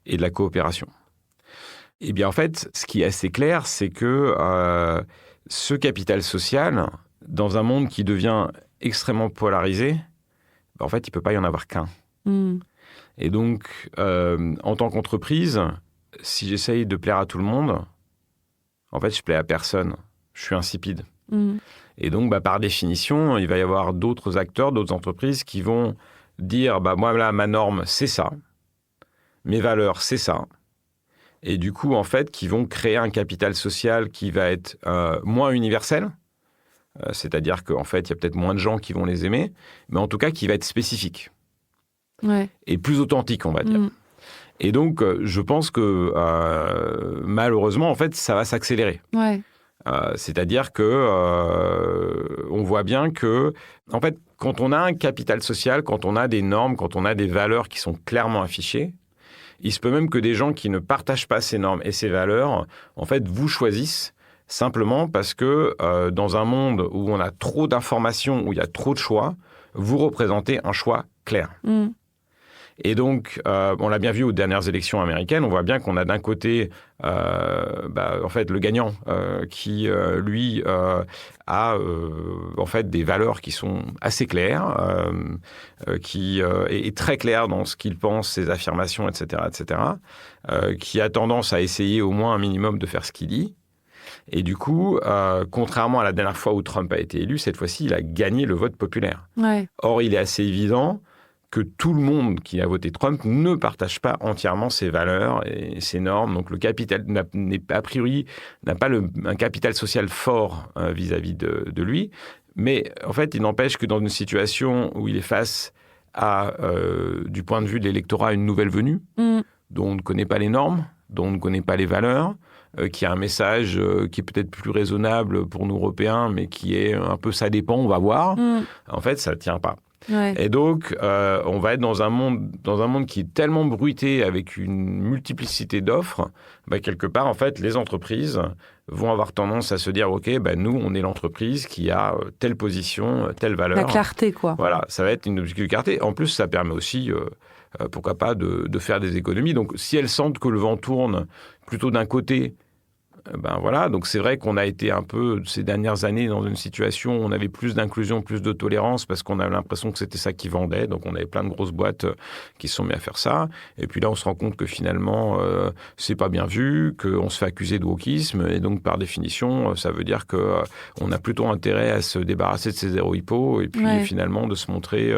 et de la coopération. Eh bien, en fait, ce qui est assez clair, c'est que ce capital social, dans un monde qui devient extrêmement polarisé, en fait, il ne peut pas y en avoir qu'un. Et donc, en tant qu'entreprise, si j'essaye de plaire à tout le monde, en fait, je plais à personne. Je suis insipide. Et donc, par définition, il va y avoir d'autres acteurs, d'autres entreprises qui vont dire, moi, là, ma norme, c'est ça. Mes valeurs, c'est ça. Et du coup, en fait, qui vont créer un capital social qui va être moins universel. C'est-à-dire qu'en fait, il y a peut-être moins de gens qui vont les aimer, mais en tout cas, qui va être spécifique. Ouais. Et plus authentique, on va dire. Et donc, je pense que malheureusement, en fait, ça va s'accélérer. Ouais. C'est-à-dire que on voit bien que, en fait, quand on a un capital social, quand on a des normes, quand on a des valeurs qui sont clairement affichées, il se peut même que des gens qui ne partagent pas ces normes et ces valeurs, en fait, vous choisissent simplement parce que dans un monde où on a trop d'informations, où il y a trop de choix, vous représentez un choix clair. Et donc, on l'a bien vu aux dernières élections américaines, on voit bien qu'on a d'un côté, en fait, le gagnant qui, lui, a en fait des valeurs qui sont assez claires, qui est très clair dans ce qu'il pense, ses affirmations, etc., qui a tendance à essayer au moins un minimum de faire ce qu'il dit. Et du coup, contrairement à la dernière fois où Trump a été élu, cette fois-ci, il a gagné le vote populaire. Ouais. Or, il est assez évident que tout le monde qui a voté Trump ne partage pas entièrement ses valeurs et ses normes. Donc, le capital, a priori, n'a pas un capital social fort vis-à-vis de lui. Mais en fait, il n'empêche que dans une situation où il est face à, du point de vue de l'électorat, une nouvelle venue, dont on ne connaît pas les normes, dont on ne connaît pas les valeurs, qui a un message qui est peut-être plus raisonnable pour nous Européens, mais qui est un peu ça dépend, on va voir. En fait, ça ne tient pas. Ouais. Et donc, on va être dans un monde qui est tellement bruité avec une multiplicité d'offres, quelque part, en fait, les entreprises vont avoir tendance à se dire, OK, nous, on est l'entreprise qui a telle position, telle valeur. La clarté, quoi. Voilà, ça va être une objectif de clarté. En plus, ça permet aussi, pourquoi pas, de faire des économies. Donc, si elles sentent que le vent tourne plutôt d'un côté, voilà, donc c'est vrai qu'on a été un peu ces dernières années dans une situation où on avait plus d'inclusion, plus de tolérance parce qu'on avait l'impression que c'était ça qui vendait. Donc on avait plein de grosses boîtes qui se sont mis à faire ça. Et puis là, on se rend compte que finalement, c'est pas bien vu, qu'on se fait accuser de wokisme. Et donc par définition, ça veut dire que on a plutôt intérêt à se débarrasser de ces zéro hippo et puis finalement de se montrer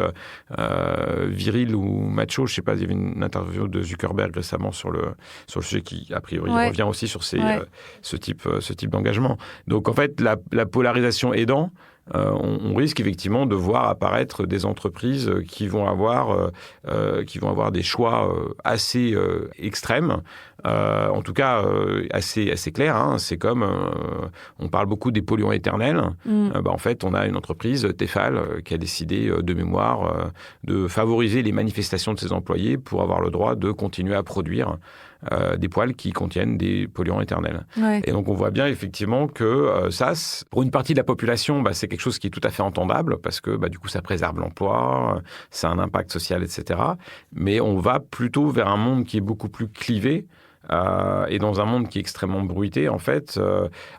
viril ou macho. Je sais pas, il y avait une interview de Zuckerberg récemment sur le sujet qui a priori revient aussi sur ce type d'engagement. Donc en fait, la polarisation aidant, on risque effectivement de voir apparaître des entreprises qui vont avoir des choix assez extrêmes, en tout cas assez clairs. Hein. C'est comme, on parle beaucoup des polluants éternels. En fait, on a une entreprise, Tefal, qui a décidé de mémoire de favoriser les manifestations de ses employés pour avoir le droit de continuer à produire des poêles qui contiennent des polluants éternels. Ouais. Et donc, on voit bien effectivement que ça, pour une partie de la population, c'est quelque chose qui est tout à fait entendable parce que du coup, ça préserve l'emploi, ça a un impact social, etc. Mais on va plutôt vers un monde qui est beaucoup plus clivé. Et dans un monde qui est extrêmement bruité, en fait,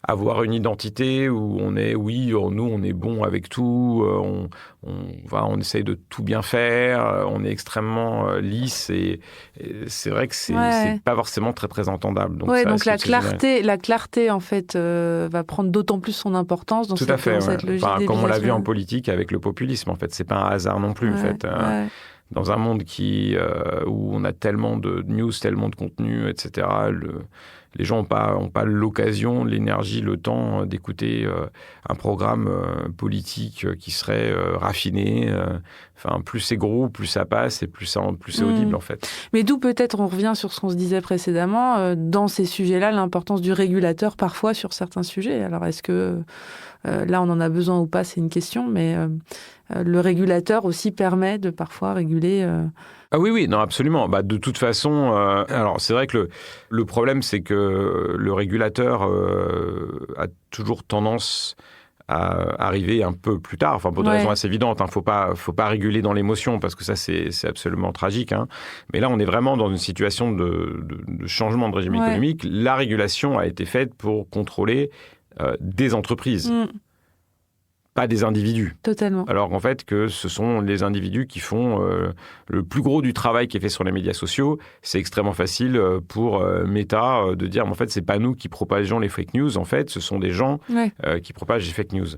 avoir une identité où on est, nous, on est bon avec tout, on essaye de tout bien faire, on est extrêmement lisse et c'est vrai que c'est pas forcément très, très entendable. Donc, donc la clarté, en fait, va prendre d'autant plus son importance dans cette logique d'évitation. Comme on l'a vu en politique avec le populisme, en fait, c'est pas un hasard non plus, en fait. Dans un monde où on a tellement de news, tellement de contenu, etc., les gens n'ont pas l'occasion, l'énergie, le temps d'écouter un programme politique qui serait raffiné. Plus c'est gros, plus ça passe et plus c'est audible, en fait. Mais d'où peut-être, on revient sur ce qu'on se disait précédemment, dans ces sujets-là, l'importance du régulateur parfois sur certains sujets. Alors, est-ce que là, on en a besoin ou pas, c'est une question, mais le régulateur aussi permet de parfois réguler... Ah oui, non, absolument. De toute façon, alors c'est vrai que le problème, c'est que le régulateur a toujours tendance à arriver un peu plus tard, pour des raisons assez évidentes. Faut pas réguler dans l'émotion parce que ça, c'est absolument tragique. Hein. Mais là, on est vraiment dans une situation de changement de régime économique. La régulation a été faite pour contrôler des entreprises. Pas des individus. Totalement. Alors qu'en fait, que ce sont les individus qui font le plus gros du travail qui est fait sur les médias sociaux. C'est extrêmement facile pour Meta de dire, en fait, c'est pas nous qui propageons les fake news. En fait, ce sont des gens qui propagent les fake news.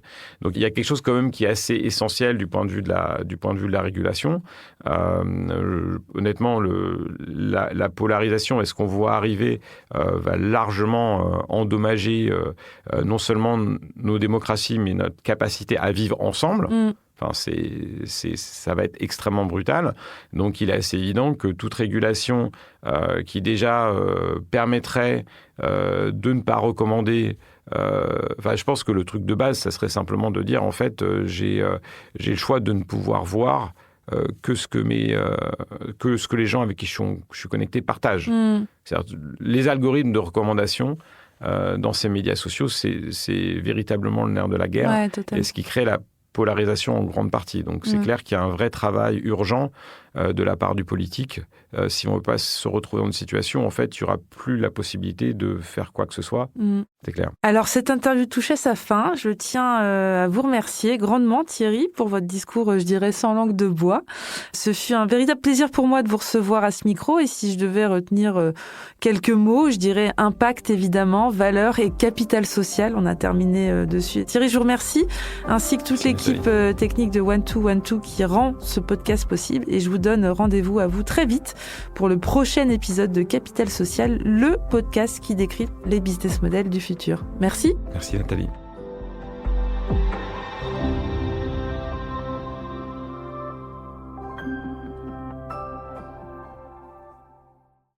Donc, il y a quelque chose quand même qui est assez essentiel du point de vue de la régulation. Honnêtement, la polarisation et ce qu'on voit arriver va largement endommager non seulement nos démocraties, mais notre capacité à vivre ensemble. Ça va être extrêmement brutal. Donc, il est assez évident que toute régulation qui déjà permettrait de ne pas recommander... je pense que le truc de base, ça serait simplement de dire, en fait, j'ai le choix de ne pouvoir voir que ce que les gens avec qui je suis connecté partagent. C'est-à-dire, les algorithmes de recommandation dans ces médias sociaux, c'est véritablement le nerf de la guerre et ce qui crée la polarisation en grande partie. Donc, c'est clair qu'il y a un vrai travail urgent de la part du politique. Si on ne veut pas se retrouver dans une situation, en fait, il n'y aura plus la possibilité de faire quoi que ce soit. C'est clair. Alors, cette interview touche à sa fin. Je tiens à vous remercier grandement, Thierry, pour votre discours, je dirais, sans langue de bois. Ce fut un véritable plaisir pour moi de vous recevoir à ce micro. Et si je devais retenir quelques mots, je dirais impact, évidemment, valeur et capital social. On a terminé dessus. Thierry, je vous remercie, ainsi que toute l'équipe technique de 1212 qui rend ce podcast possible. Et je vous donne rendez-vous à vous très vite pour le prochain épisode de Capital Social, le podcast qui décrit les business models du futur. Merci. Merci Nathalie.